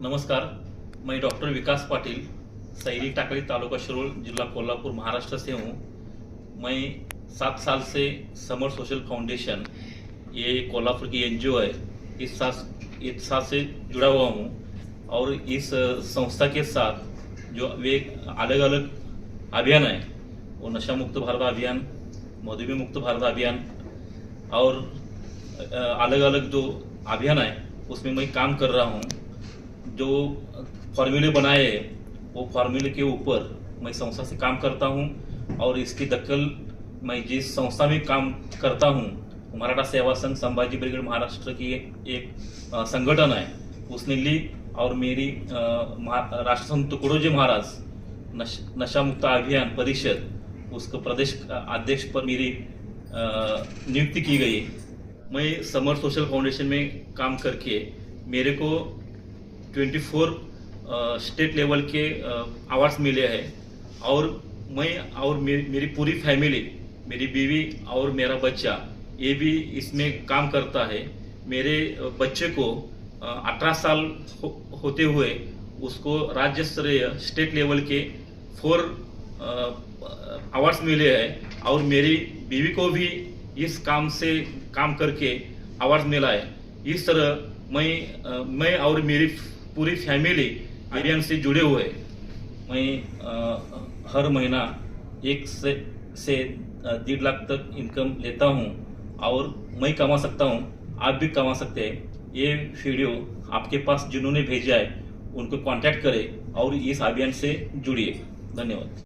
नमस्कार, मैं डॉक्टर विकास पाटिल, सैरी टाकळी तालुका शिरोळ, जिला कोल्हापुर, महाराष्ट्र से हूँ। मैं 7 साल से समर सोशल फाउंडेशन, ये कोल्हापुर की एनजीओ है, इस साथ से जुड़ा हुआ हूँ। और इस संस्था के साथ जो वे अलग अलग अभियान है, वो नशा मुक्त भारत अभियान, मधुमेह मुक्त भारत अभियान और अलग अलग जो अभियान है उसमें मैं काम कर रहा हूँ। जो फॉर्मूले बनाए हैं वो फॉर्मूले के ऊपर मैं संस्था से काम करता हूँ और इसकी दखल मैं जिस संस्था में काम करता हूँ, मराठा सेवा संघ संभाजी ब्रिगेड महाराष्ट्र की एक संगठन है, उसने ली और मेरी राष्ट्रसंत तुकडोजी महाराज नशा मुक्त अभियान परिषद उसको प्रदेश अध्यक्ष पर मेरी नियुक्ति की गई। मैं समर सोशल फाउंडेशन में काम करके मेरे को 24 स्टेट लेवल के अवार्ड्स मिले हैं और मैं और मेरी पूरी फैमिली, मेरी बीवी और मेरा बच्चा ये भी इसमें काम करता है। मेरे बच्चे को 18 साल होते हुए उसको राज्य स्तरीय स्टेट लेवल के 4 अवार्ड्स मिले हैं और मेरी बीवी को भी इस काम करके अवार्ड मिला है। इस तरह मैं और मेरी पूरी फैमिली अभियान से जुड़े हुए। मैं हर महीना 1 से 1.5 लाख तक इनकम लेता हूं और मैं कमा सकता हूं, आप भी कमा सकते हैं। ये वीडियो आपके पास जिन्होंने भेजा है उनको कांटेक्ट करें और इस अभियान से जुड़िए। धन्यवाद।